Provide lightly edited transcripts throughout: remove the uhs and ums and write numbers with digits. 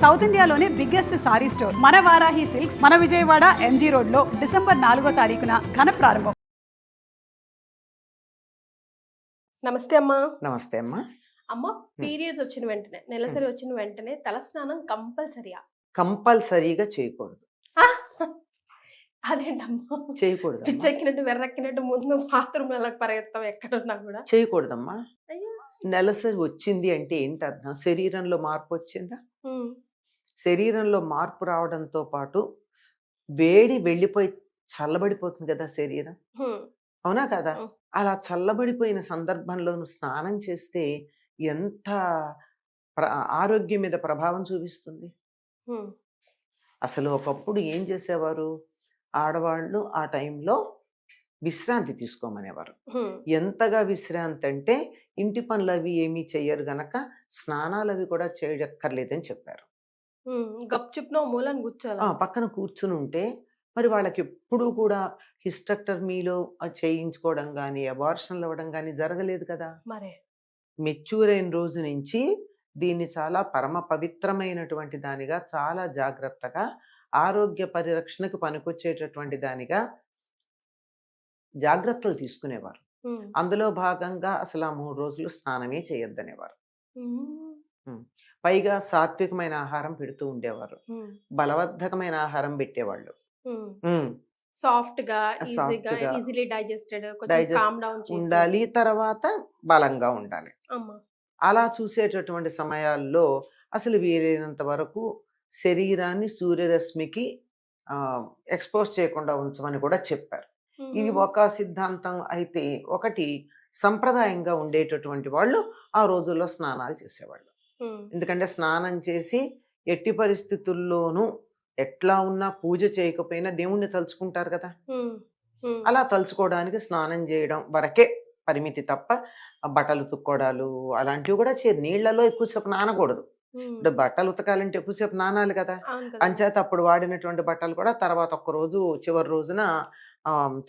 South ఇండియాలోనే biggest sorry store మన Varahi silks మన విజయవాడ ఎంజీ రోడ్ లో డిసెంబర్ 4వ తారీఖున ఘన ప్రారంభం. నమస్తే అమ్మా. నమస్తే అమ్మా. అమ్మ, పీరియడ్స్ వచ్చిన వెంటనే, నెలసరి వచ్చిన వెంటనే తలస్నానం కంపల్సరీయా? కంపల్సరీగా చేయకూడదు. అదేంటమ్మా చేయకూడదు. పిచ్చెక్కినట్టు వెర్రెక్కినట్టు ముందు బాత్రూమ్ ఎలా పరిగెత్తాం ఎక్కడున్నా కూడా? చేయకూడదమ్మా. అయ్యో. నెలసరి వచ్చింది అంటే ఏంటి అర్థం? శరీరంలో మార్పు వచ్చిందా? శరీరంలో మార్పు రావడంతో పాటు వేడి వెళ్ళిపోయి చల్లబడిపోతుంది కదా శరీరం, అవునా కదా? అలా చల్లబడిపోయిన సందర్భంలో నువ్వు స్నానం చేస్తే ఎంత ఆరోగ్యం మీద ప్రభావం చూపిస్తుంది. అసలు ఒకప్పుడు ఏం చేసేవారు ఆడవాళ్ళు? ఆ టైంలో విశ్రాంతి తీసుకోమనేవారు. ఎంతగా విశ్రాంతి అంటే ఇంటి పనులు అవి ఏమీ చెయ్యరు గనక స్నానాలు అవి కూడా చేయక్కర్లేదని చెప్పారు. గప్చుప్నో మూలని కూర్చోాలి, పక్కన కూర్చుని ఉంటే మరి వాళ్ళకి ఎప్పుడూ కూడా హిస్టెక్టమీలో చేయించుకోవడం కానీ అబార్షన్లు అవ్వడం కానీ జరగలేదు కదా. మరే మెచ్యూర్ అయిన రోజు నుంచి దీన్ని చాలా పరమ పవిత్రమైనటువంటి దానిగా, చాలా జాగ్రత్తగా, ఆరోగ్య పరిరక్షణకు పనికొచ్చేటటువంటి దానిగా జాగ్రత్తలు తీసుకునేవారు. అందులో భాగంగా అసలు ఆ 3 రోజులు స్నానమే చేయొద్దనేవారు. పైగా సాత్వికమైన ఆహారం పెడుతూ ఉండేవారు, బలవర్ధకమైన ఆహారం పెట్టేవాళ్ళు. సాఫ్ట్ గా ఈజీలీ డైజెస్టెడ్ ఉండాలి, తర్వాత బలంగా ఉండాలి. అలా చూసేటటువంటి సమయాల్లో అసలు వీలైనంత వరకు శరీరాన్ని సూర్యరశ్మికి ఎక్స్పోజ్ చేయకుండా ఉంచమని కూడా చెప్పారు. ఇది ఒక సిద్ధాంతం అయితే, ఒకటి సంప్రదాయంగా ఉండేటటువంటి వాళ్ళు ఆ రోజుల్లో స్నానాలు చేసేవాళ్ళు. ఎందుకంటే స్నానం చేసి ఎట్టి పరిస్థితుల్లోనూ ఎట్లా ఉన్నా పూజ చేయకపోయినా దేవుణ్ణి తలుచుకుంటారు కదా. అలా తలుచుకోవడానికి స్నానం చేయడం వరకే పరిమితి తప్ప బట్టలు ఉతుక్కోవడాలు అలాంటివి కూడా నీళ్లలో ఎక్కువసేపు నానకూడదు. ఇప్పుడు బట్టలు ఉతకాలంటే ఎక్కువసేపు నానాలి కదా. అంచేత అప్పుడు వాడినటువంటి బట్టలు కూడా తర్వాత ఒక్కరోజు చివరి రోజున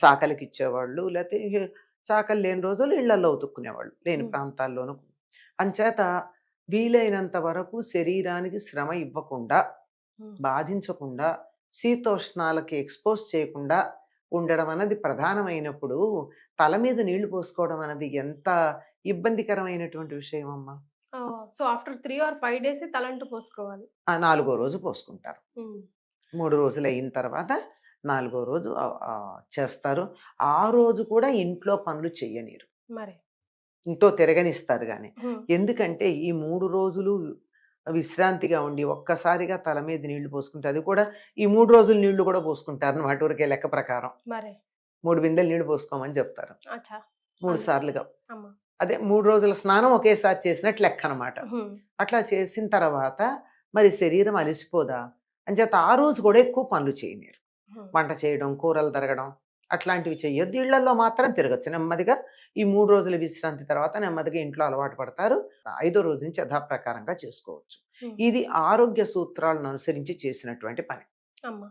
చాకలికి ఇచ్చేవాళ్ళు, లేకపోతే చాకలి లేని రోజులు ఇళ్లలో ఉతుక్కునేవాళ్ళు లేని ప్రాంతాల్లోనూ. అంచేత వీలైనంత వరకు శరీరానికి శ్రమ ఇవ్వకుండా, బాధించకుండా, శీతోష్ణాలకి ఎక్స్పోజ్ చేయకుండా ఉండడం అన్నది ప్రధానమైనప్పుడు తల మీద నీళ్లు పోసుకోవడం అన్నది ఎంత ఇబ్బందికరమైనటువంటి విషయం అమ్మా. సో ఆఫ్టర్ 3 or 5 days తలంటు పోసుకోవాలి. 4వ రోజు పోసుకుంటారు. 3 రోజులు అయిన తర్వాత 4వ రోజు చేస్తారు. ఆ రోజు కూడా ఇంట్లో పనులు చెయ్యనీరు, మరి ఇంట్లో తిరగనిస్తారు కానీ. ఎందుకంటే ఈ 3 రోజులు విశ్రాంతిగా ఉండి ఒక్కసారిగా తల మీద నీళ్లు పోసుకుంటే, అది కూడా ఈ 3 రోజులు నీళ్లు కూడా పోసుకుంటారు అన్నమాట. ఊరికే లెక్క ప్రకారం 3 బిందెలు నీళ్లు పోసుకోమని చెప్తారు, 3 సార్లుగా. అదే 3 రోజుల స్నానం ఒకేసారి చేసినట్టు లెక్క అనమాట. అట్లా చేసిన తర్వాత మరి శరీరం అలసిపోదా అని చేత ఆ రోజు కూడా ఎక్కువ పనులు చేయలేరు. వంట చేయడం, కూరలు తరగడం అట్లాంటివి చెయ్యొద్దు. ఇళ్లలో మాత్రం తిరగచ్చు నెమ్మదిగా. ఈ 3 రోజుల విశ్రాంతి తర్వాత నెమ్మదిగా ఇంట్లో అలవాటు పడతారు. 5వ రోజు నుంచి యథాప్రకారంగా చేసుకోవచ్చు. ఇది ఆరోగ్య సూత్రాలను అనుసరించి చేసినటువంటి పని. అమ్మా,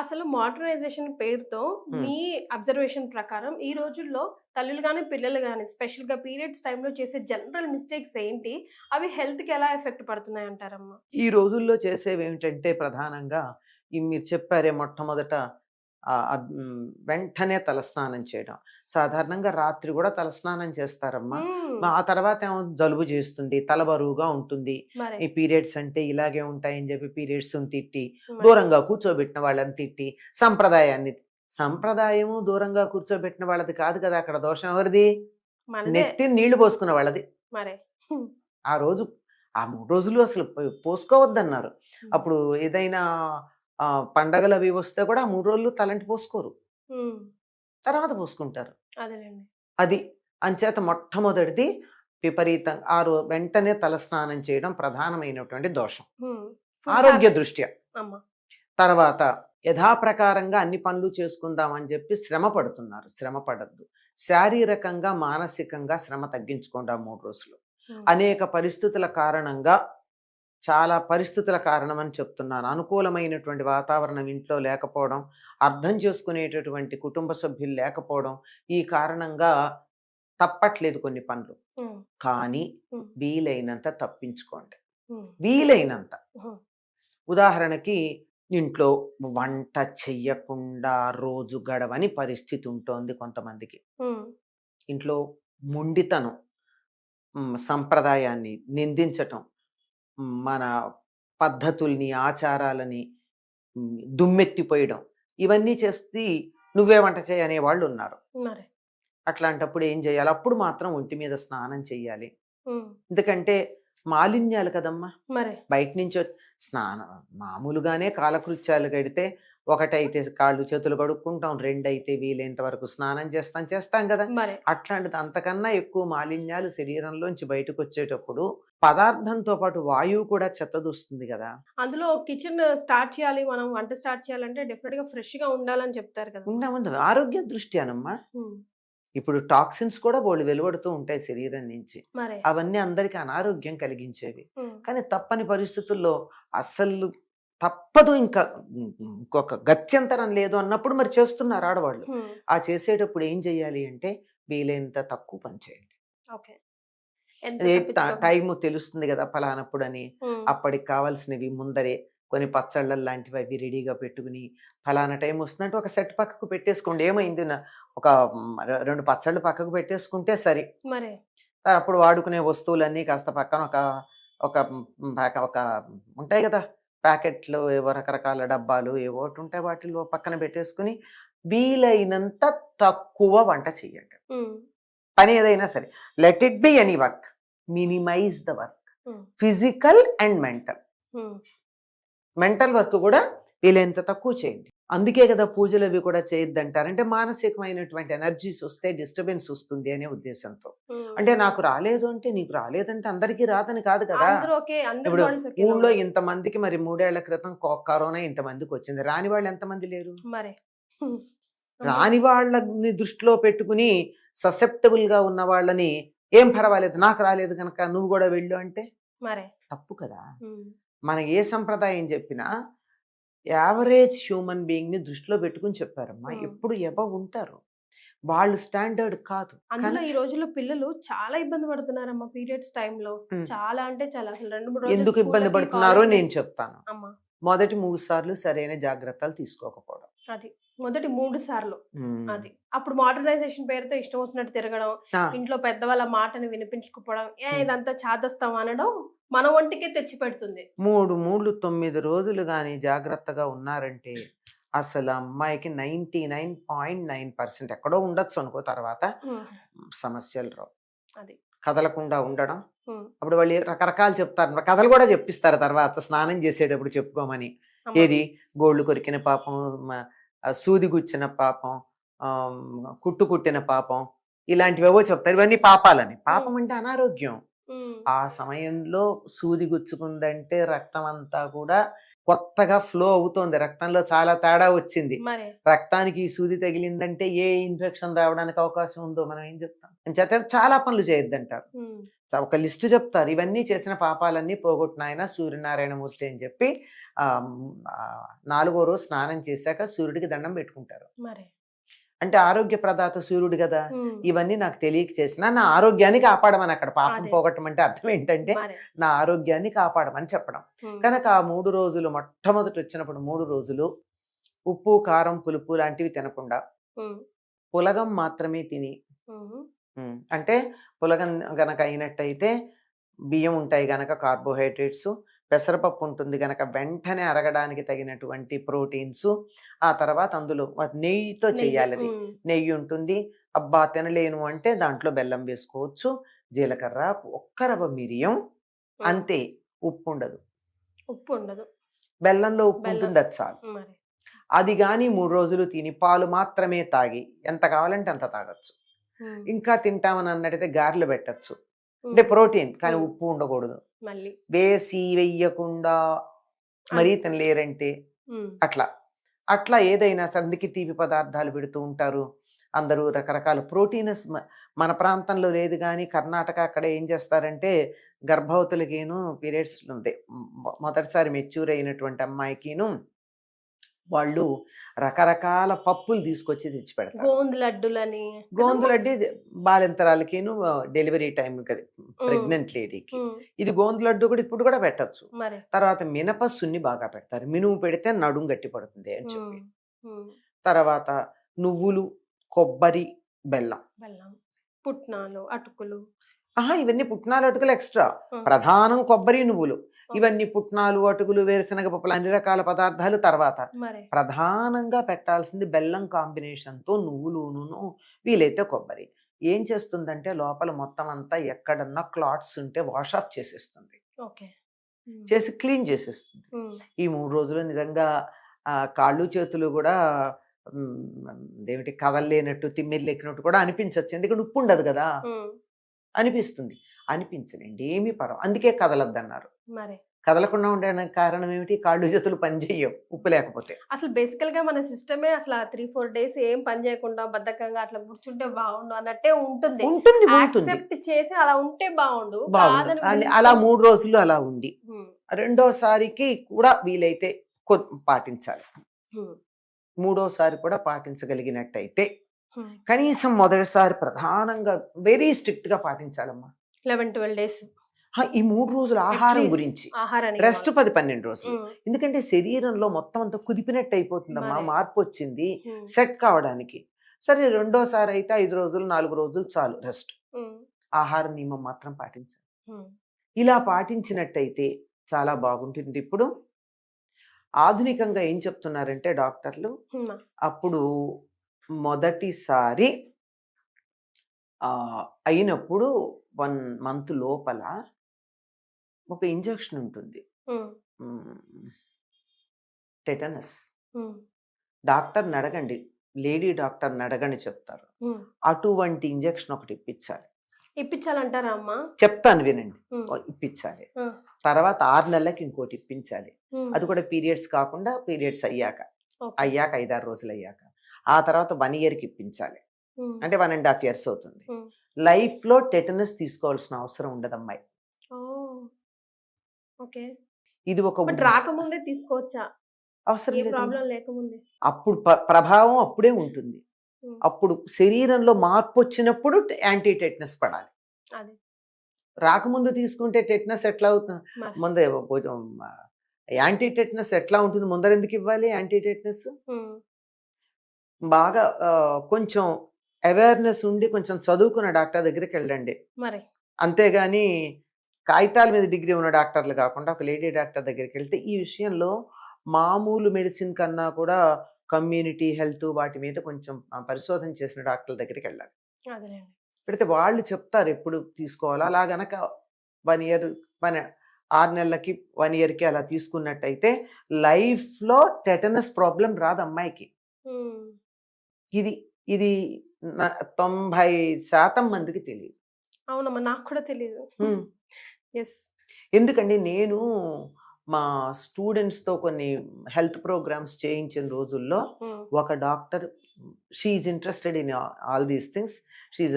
అసలు మోడర్నైజేషన్ పేరుతో మీ అబ్జర్వేషన్ ప్రకారం ఈ రోజుల్లో తల్లులు కానీ పిల్లలు కానీ స్పెషల్ గా పీరియడ్స్ టైంలో చేసే జనరల్ మిస్టేక్స్ ఏంటి? అవి హెల్త్ కి ఎలా ఎఫెక్ట్ పడుతున్నాయి అంటారమ్మా? ఈ రోజుల్లో చేసేవి ఏమిటంటే ప్రధానంగా మీరు చెప్పారే, మొట్టమొదట వెంటనే తలస్నానం చేయడం. సాధారణంగా రాత్రి కూడా తలస్నానం చేస్తారమ్మా. ఆ తర్వాత ఏమో జలుబు చేస్తుంది, తల బరువుగా ఉంటుంది, ఈ పీరియడ్స్ అంటే ఇలాగే ఉంటాయని చెప్పి పీరియడ్స్ తిట్టి, దూరంగా కూర్చోబెట్టిన వాళ్ళని తిట్టి, సంప్రదాయము దూరంగా కూర్చోబెట్టిన వాళ్ళది కాదు కదా. అక్కడ దోషం ఎవరిది? నెత్తి నీళ్లు పోసుకున్న వాళ్ళది. ఆ రోజు ఆ 3 రోజులు అసలు పోసుకోవద్దన్నారు. అప్పుడు ఏదైనా పండగలు అవి వస్తే కూడా 3 రోజులు తలంటి పోసుకోరు, తర్వాత పోసుకుంటారు. అది అంచేత మొట్టమొదటిది విపరీతంగా వెంటనే తలస్నానం చేయడం ప్రధానమైనటువంటి దోషం ఆరోగ్య దృష్ట్యా. తర్వాత యథాప్రకారంగా అన్ని పనులు చేసుకుందామని చెప్పి శ్రమ పడుతున్నారు. శ్రమ పడద్దు. శారీరకంగా మానసికంగా శ్రమ తగ్గించుకోండి. 3 రోజులు అనేక పరిస్థితుల కారణంగా, చాలా పరిస్థితుల కారణం అని చెప్తున్నాను. అనుకూలమైనటువంటి వాతావరణం ఇంట్లో లేకపోవడం, అర్థం చేసుకునేటటువంటి కుటుంబ సభ్యులు లేకపోవడం, ఈ కారణంగా తప్పట్లేదు కొన్ని పనులు. కానీ వీలైనంత తప్పించుకోండి, వీలైనంత. ఉదాహరణకి ఇంట్లో వంట చెయ్యకుండా రోజు గడవని పరిస్థితి ఉంటోంది కొంతమందికి. ఉమ్, ఇంట్లో మొండితనం, సంప్రదాయాన్ని నిందించటం, మన పద్ధతుల్ని, ఆచారాలని దుమ్మెత్తిపోయడం, ఇవన్నీ చేసి నువ్వే వంట చేయి అనేవాళ్ళు ఉన్నారు. మరి అట్లాంటప్పుడు ఏం చేయాలి? అప్పుడు మాత్రం ఒంటి మీద స్నానం చెయ్యాలి. ఉమ్, ఎందుకంటే మాలిన్యాలు కదమ్మా. మరి బయట నుంచి స్నానం మామూలుగానే కాలకృత్యాలు కడితే ఒకటైతే కాళ్ళు చేతులు కడుక్కుంటాం, రెండైతే వీలైనంత వరకు స్నానం చేస్తాం కదా. మరి అట్లాంటిది అంతకన్నా ఎక్కువ మాలిన్యాలు శరీరంలోంచి బయటకు వచ్చేటప్పుడు పదార్థంతో పాటు వాయువు కూడా చెత్తదూస్తుంది కదా. అందులో కిచెన్ స్టార్ట్ చేయాలి, మనం వంట స్టార్ట్ చేయాలంటే డెఫినెట్ గా ఫ్రెష్ గా ఉండాలని చెప్తారు కదా. ఉండదు ఆరోగ్య దృష్ట్యానమ్మా. ఉమ్, ఇప్పుడు టాక్సిన్స్ కూడా బోళ్ళు వెలువడుతూ ఉంటాయి శరీరం నుంచి. మరి అవన్నీ అందరికీ అనారోగ్యం కలిగించేవి. ఉమ్, కానీ తప్పని పరిస్థితుల్లో అస్సలు తప్పదు, ఇంకా ఇంకొక గత్యంతరం లేదు అన్నప్పుడు మరి చేస్తున్నారు ఆడవాళ్ళు. ఉమ్, ఆ చేసేటప్పుడు ఏం చెయ్యాలి అంటే వీలైనంత తక్కువ పని చేయండి. ఓకే. ఎంత అదే తప్పించుకోగలం? టైము తెలుస్తుంది కదా ఫలానప్పుడు అని. ఉమ్, అప్పటికి కావాల్సినవి ముందరే కొన్ని పచ్చళ్ళ లాంటివి అవి రెడీగా పెట్టుకుని ఫలానా టైం వస్తుందంటే ఒక సెట్ పక్కకు పెట్టేసుకోండి. ఏమైంది ఒక 2 పచ్చళ్ళు పక్కకు పెట్టేసుకుంటే సరి. మరి అప్పుడు వాడుకునే వస్తువులన్నీ కాస్త పక్కన ఒక ఒక ఒక ఉంటాయి కదా ప్యాకెట్లు, ఏవో రకరకాల డబ్బాలు ఏవో ఒకటి ఉంటాయి, వాటిలో పక్కన పెట్టేసుకుని వీలైనంత తక్కువ వంట చెయ్యండి. ఉమ్, పని ఏదైనా సరే, let it be any work, minimise the work, um, physical and mental. Um, mental work కూడా వీలైనంత తక్కువ చేయండి. అందుకే కదా పూజలు అవి కూడా చేయొద్దంటారు. అంటే మానసికమైనటువంటి ఎనర్జీస్ వస్తే డిస్టర్బెన్స్ వస్తుంది అనే ఉద్దేశంతో. ఉమ్. అంటే నాకు రాలేదు అంటే నీకు రాలేదంటే అందరికీ రాదని కాదు కదా. అందరూ ఓకే, అందరి ఇప్పుడు బాడీస్ ఓకే ఊళ్ళో ఇంతమందికి మరి 3 ఏళ్ల క్రితం కరోనా ఇంతమందికి వచ్చింది, రాని వాళ్ళు ఎంతమంది లేరు? మరి రాని వాళ్ళని దృష్టిలో పెట్టుకుని ససెప్టబుల్ గా ఉన్న వాళ్ళని ఏం పర్వాలేదు, నాకు రాలేదు కనుక నువ్వు కూడా వెళ్ళు అంటే మరి తప్పు కదా. ఉమ్, మన ఏ సంప్రదాయం చెప్పినా యావరేజ్ హ్యూమన్ బీయింగ్ ని దృష్టిలో పెట్టుకుని చెప్పారమ్మా. ఎప్పుడు ఎబవ్ ఉంటారు, వాళ్ళు స్టాండర్డ్ కాదు. అందులో ఈ రోజుల్లో పిల్లలు చాలా ఇబ్బంది పడుతున్నారమ్మా పీరియడ్స్ టైంలో. చాలా అంటే చాలా, అసలు 2-3 రోజులు ఎందుకు ఇబ్బంది స్కూళ్ళకి, పడుతున్నారో కాలేజ్కి నేను చెప్తాను. అమ్మా. మొదటి 3 సార్లు సరైన జాగ్రత్తలు తీసుకోకపోవడం. అది మొదటి 3 సార్లు. ఉమ్. అది అప్పుడు మోడర్నైజేషన్ పేరుతో ఇష్టం వచ్చినట్టు తిరగడం, ఆ, ఇంట్లో పెద్దవాళ్ళ మాటని వినిపించుకోవడం, ఇదంతా చాదస్తాం అనడం మన ఒంటికే తెచ్చి పెడుతుంది. 9 రోజులు కానీ జాగ్రత్తగా ఉన్నారంటే అసలు అమ్మాయికి 99.9% ఎక్కడో ఉండొచ్చు అనుకో, తర్వాత ఉమ్, సమస్యలు రావు. అది కదలకుండా ఉండడం. ఉమ్, అప్పుడు వాళ్ళు రకరకాలు చెప్తారు, కథలు కూడా చెప్పిస్తారు తర్వాత స్నానం చేసేటప్పుడు చెప్పుకోమని. అమ్మా. ఏది గోళ్ళు కొరికిన పాపం, సూది గుచ్చిన పాపం, కుట్టు కుట్టిన పాపం, ఇలాంటివేవో చెప్తారు. ఇవన్నీ పాపాలని. పాపం అంటే అనారోగ్యం. ఉమ్, ఆ సమయంలో సూది గుచ్చుకుందంటే రక్తం అంతా కూడా కొత్తగా ఫ్లో అవుతోంది, రక్తంలో చాలా తేడా వచ్చింది. మరి రక్తానికి ఈ సూది తగిలిందంటే ఏ ఇన్ఫెక్షన్ రావడానికి అవకాశం ఉందో మనం ఏం చెప్తాం. అంచేత చాలా పనులు చేయొద్దంటారు. ఉమ్, ఒక లిస్టు చెప్తారు, ఇవన్నీ చేసిన పాపాలన్నీ పోగొట్టిన ఆయన సూర్యనారాయణమూర్తి అని చెప్పి 4వ రోజు స్నానం చేశాక సూర్యుడికి దండం పెట్టుకుంటారు. మరి అంటే ఆరోగ్య ప్రదాత సూర్యుడు కదా. ఉమ్, ఇవన్నీ నాకు తెలియక చేసిన నా ఆరోగ్యాన్ని కాపాడమని. అక్కడ పాపం అదే. పోగొట్టమంటే అర్థం ఏంటంటే మరి నా ఆరోగ్యాన్ని కాపాడమని చెప్పడం. ఉమ్, కనుక ఆ 3 రోజులు, మొట్టమొదటి వచ్చినప్పుడు 3 రోజులు ఉప్పు, కారం, పులుపు లాంటివి తినకుండా ఉమ్, పులగం మాత్రమే తిని, ఉమ్, అంటే పులగం గనక అయినట్టయితే బియ్యం ఉంటాయి గనక కార్బోహైడ్రేట్స్, పెసరపప్పు ఉంటుంది గనక వెంటనే అరగడానికి తగినటువంటి ప్రోటీన్స్, ఆ తర్వాత అందులో నెయ్యితో చేయాలి. అది ఉమ్, నెయ్యి ఉంటుంది. అబ్బా తినలేను అంటే దాంట్లో బెల్లం వేసుకోవచ్చు, జీలకర్ర, ఒక్క రవ్వ మిరియం, ఉమ్. అంతే. ఉప్పు ఉండదు. ఉప్పు ఉండదు. బెల్లంలో ఉప్పు బెల్లం. ఉంటుంది, అది చాలు. మరి అది కానీ 3 రోజులు తిని పాలు మాత్రమే తాగి ఎంత కావాలంటే అంత తాగొచ్చు. ఉమ్, ఇంకా తింటామని అన్నట్టయితే గారెలు పెట్టచ్చు, ఉమ్, అంటే ప్రోటీన్, కానీ ఉమ్. ఉప్పు ఉండకూడదు. మళ్ళీ వేసి వెయ్యకుండా మరీ తినలేరంటే ఉమ్, అట్లా అట్లా ఏదైనా సందికి తీపి పదార్థాలు పెడుతూ ఉంటారు అందరూ, రకరకాల ప్రోటీన్స్. మన ప్రాంతంలో లేదు కానీ కర్ణాటక అక్కడ ఏం చేస్తారంటే గర్భవతులకిను పీరియడ్స్ ఉంది మొదటిసారి మెచ్యూర్ అయినటువంటి అమ్మాయికిను వాళ్ళు రకరకాల పప్పులు తీసుకొచ్చి తెచ్చి పెడతారు. గోందు లడ్డులని గోందు లడ్డు బాలింతరాలకిను డెలివరీ టైం కదా, ప్రెగ్నెంట్ లేడీకి. ఇది గోందు లడ్డు కూడా ఇప్పుడు కూడా పెట్టచ్చు. మరి తర్వాత మినప సున్ని బాగా పెడతారు, మినుము పెడితే నడుము గట్టి పడుతుంది అని చెప్పి. తర్వాత నువ్వులు, కొబ్బరి, బెల్లం, బెల్లం, పుట్నాలు, అటుకులు. ఇవన్నీ పుట్నాలు అటుకులు ఎక్స్ట్రా. ప్రధానం కొబ్బరి, నువ్వులు. ఇవన్నీ పుట్నాలు, అటుకులు, వేరుశనగ పప్పులు, అన్ని రకాల పదార్థాలు తర్వాత. మరి ప్రధానంగా పెట్టాల్సింది బెల్లం కాంబినేషన్తో నువ్వులును, వీలైతే కొబ్బరి. ఏం చేస్తుందంటే లోపల మొత్తం అంతా ఎక్కడన్నా క్లాట్స్ ఉంటే వాష్ ఆఫ్ చేసేస్తుంది, ఓకే, చేసి క్లీన్ చేసేస్తుంది. ఈ 3 రోజులు నిజంగా కాళ్ళు చేతులు కూడా ఏమిటి కదలలేనట్టు, తిమ్మిరి లెక్కినట్టు కూడా అనిపించవచ్చు. ఎందుకంటే ఉప్పు ఉండదు కదా, అనిపిస్తుంది. అనిపించలేండి, ఏమీ అందుకే కదలద్దన్నారు. మరి కదలకుండా ఉండడానికి కారణం ఏమిటి? కాళ్ళు చేతులు పని చేయవు ఉప్పు లేకపోతే. అసలు బేసికల్ గా మన సిస్టమే అసలు 3-4 డేస్ ఏం పని చేయకుండా బద్ధకంగా అట్లా కూర్చుంటే బాగుండు అన్నట్టే ఉంటుంది. యాక్సెప్ట్ చేసి అలా ఉంటే బాగుండు. అలా 3 రోజులు అలా ఉండి రెండోసారికి కూడా వీలైతే పాటించాలి. మూడోసారి కూడా పాటించగలిగినట్టయితే కనీసం మొదటిసారి ప్రధానంగా వెరీ స్ట్రిక్ట్ గా పాటించాలమ్మా. 11-12 డేస్ ఈ 3 రోజులు ఆహారం గురించి, రెస్ట్ 10-12 రోజులు. ఎందుకంటే శరీరంలో మొత్తం అంతా కుదిపినట్టు అయిపోతుందమ్మా, మార్పు వచ్చింది సెట్ కావడానికి. సరే రెండోసారి అయితే 5 రోజులు 4 రోజులు చాలు రెస్ట్. ఆహార నియమం మాత్రం పాటించాలి. ఇలా పాటించినట్టయితే చాలా బాగుంటుంది. ఇప్పుడు ఆధునికంగా ఏం చెప్తున్నారంటే డాక్టర్లు, అప్పుడు మొదటిసారి అయినప్పుడు 1 month లోపల ఒక ఇంజెక్షన్ ఉంటుంది, టెటనస్. డాక్టర్ని అడగండి, లేడీ డాక్టర్ని అడగండి చెప్తారు. అటువంటి ఇంజెక్షన్ ఒకటి ఇప్పించాలంటారా అమ్మా? చెప్తాను వినండి. ఇప్పించాలి. తర్వాత 6 నెలలకి ఇంకోటి ఇప్పించాలి. అది కూడా పీరియడ్స్ కాకుండా పీరియడ్స్ అయ్యాక 5-6 రోజులు అయ్యాక. ఆ తర్వాత 1 yearకి ఇప్పించాలి. అంటే 1.5 years అవుతుంది. లైఫ్ లో టెటనస్ తీసుకోవాల్సిన అవసరం ఉండదు అమ్మాయి. ఇది ఒక రాకముందే తీసుకోవచ్చా? అవసరం లేకముందే. అప్పుడు ప్రభావం అప్పుడే ఉంటుంది. అప్పుడు శరీరంలో మార్పు వచ్చినప్పుడు యాంటీ టెటనస్ పడాలి. రాకముందు తీసుకుంటే టెటనస్ ఎట్లా అవుతుంది? ముందే యాంటీ టెటనస్ ఎట్లా ఉంటుంది? ముందర ఎందుకు ఇవ్వాలి యాంటీ టెటనస్? బాగా కొంచెం అవేర్నెస్ ఉండి కొంచెం చదువుకున్న డాక్టర్ దగ్గరికి వెళ్ళండి. అంతేగాని కాగితాల మీద డిగ్రీ ఉన్న డాక్టర్లు కాకుండా ఒక లేడీ డాక్టర్ దగ్గరికి వెళ్తే ఈ విషయంలో మామూలు మెడిసిన్ కన్నా కూడా కమ్యూనిటీ హెల్త్ వాటి మీద కొంచెం పరిశోధన చేసిన డాక్టర్ల దగ్గరికి వెళ్ళాలి. పెడితే వాళ్ళు చెప్తారు ఎప్పుడు తీసుకోవాలో. అలా గనక 1 year 6 నెలలకి 1 yearకి అలా తీసుకున్నట్టయితే లైఫ్లో టెటనస్ ప్రాబ్లం రాదు అమ్మాయికి. ఇది ఇది 90% మందికి తెలియదు. అవునమ్మా, నాకు కూడా తెలియదు. ఎందుకండి నేను మా స్టూడెంట్స్తో కొన్ని హెల్త్ ప్రోగ్రామ్స్ చేయించిన రోజుల్లో ఒక doctor, she interested in all these things. She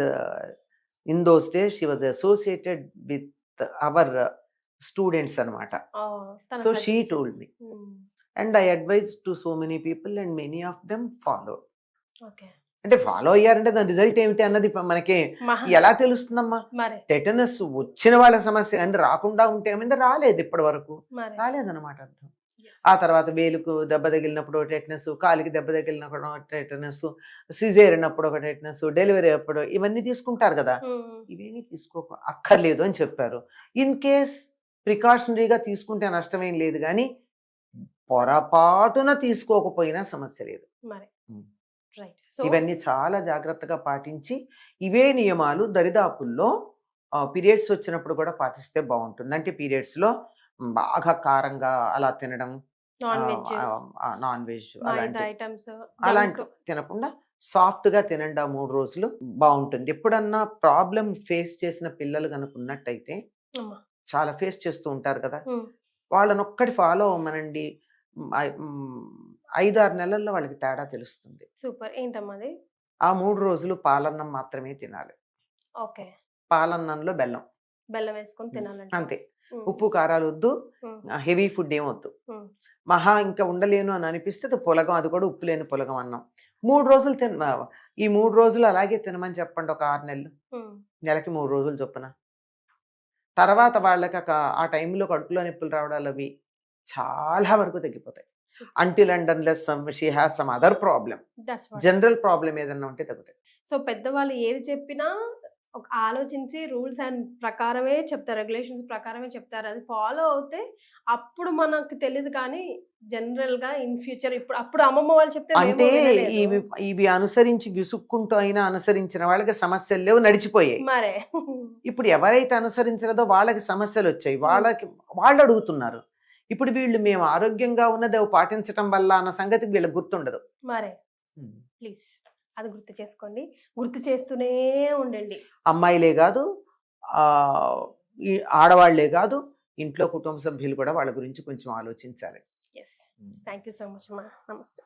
in those days she was associated with our students అనమాట. So she told me and I advise to so many people and many of them follow. అంటే follow అయ్యారంటే దాని result ఏమిటి అన్నది మనకి ఎలా తెలుస్తుందమ్మా? Tetanus వచ్చిన వాళ్ళ సమస్య అని రాకుండా ఉంటే ఏమైంది? రాలేదు, ఇప్పటి వరకు రాలేదన్నమాట అర్థం. ఆ తర్వాత వేలుకు దెబ్బ తగిలినప్పుడు టెటనస్, కాలికి దెబ్బ తగిలినప్పుడు టెటనస్, సిజేరియన్ అప్పుడు ఒక టెటనస్, డెలివరీ అప్పుడు ఇవన్నీ తీసుకుంటారు కదా. ఇవేమీ అక్కర్లేదు అని చెప్పారు. ఇన్ కేస్ ప్రికాషనరీగా తీసుకుంటే నష్టమేం లేదు, కానీ పొరపాటున తీసుకోకపోయినా సమస్య లేదు. ఇవన్నీ చాలా జాగ్రత్తగా పాటించి ఇవే నియమాలు దరిదాపుల్లో పీరియడ్స్ వచ్చినప్పుడు కూడా పాటిస్తే బాగుంటుంది. అంటే పీరియడ్స్ లో బాగా కారంగా అలా తినడం, నాన్ వెజ్ అలాంటి తినకుండా సాఫ్ట్ గా తినండి. ఆ 3 రోజులు బాగుంటుంది. ఎప్పుడన్నా ప్రాబ్లం ఫేస్ చేసిన పిల్లలు కనుక ఉన్నట్టయితే, చాలా ఫేస్ చేస్తూ ఉంటారు కదా, వాళ్ళని ఒక్కటి ఫాలో అవ్వమనండి. 5-6 నెలల్లో వాళ్ళకి తేడా తెలుస్తుంది. సూపర్. ఏంటమ్మది? ఆ 3 రోజులు పాలన్నం మాత్రమే తినాలి. పాలన్నంలో బెల్లం వేసుకొని తినాలి అంతే. ఉప్పు కారాలు వద్దు, హెవీ ఫుడ్ ఏం వద్దు. మహా ఇంకా ఉండలేను అని అనిపిస్తే అది పులగం, అది కూడా ఉప్పు లేని పులగం అన్నం 3 రోజులు ఈ 3 రోజులు అలాగే తినమని చెప్పండి. ఒక 6 నెలలు, నెలకి 3 రోజులు చొప్పున. తర్వాత వాళ్ళకి ఆ టైంలో కడుపులో నొప్పులు రావడాలు అవి చాలా వరకు తగ్గిపోతాయి. Until and unless she has some other problem, general problem ఏదన్నా ఉంటే తగ్గుతాయి. సో పెద్దవాళ్ళు ఏది చెప్పినా ఒక ఆలోచించి రూల్స్ అండ్ ప్రకారమే చెప్తారు, రెగ్యులేషన్స్ ప్రకారమే చెప్తారు. అది ఫాలో అవుతే అప్పుడు మనకు తెలియదు, కానీ జనరల్ గా ఇన్ ఫ్యూచర్ అప్పుడు అమ్మమ్మ వాళ్ళు చెప్తే అంటే ఇవి అనుసరించి విసుక్కుంటూ అయినా అనుసరించిన వాళ్ళకి సమస్యలు లేవు, నడిచిపోయాయి. మరే ఇప్పుడు ఎవరైతే అనుసరించలేదో వాళ్ళకి సమస్యలు వచ్చాయి, వాళ్ళు అడుగుతున్నారు. ఇప్పుడు వీళ్ళు మేము ఆరోగ్యంగా ఉన్నది అవి పాటించడం వల్ల అన్న సంగతి వీళ్ళకి గుర్తుండదు. మరే ప్లీజ్ అది గుర్తు చేసుకోండి, గుర్తు చేస్తూనే ఉండండి. అమ్మాయిలే కాదు, ఆడవాళ్లే కాదు, ఇంట్లో కుటుంబ సభ్యులు కూడా వాళ్ళ గురించి కొంచెం ఆలోచించాలి. Yes, thank you so much అమ్మా. నమస్తే.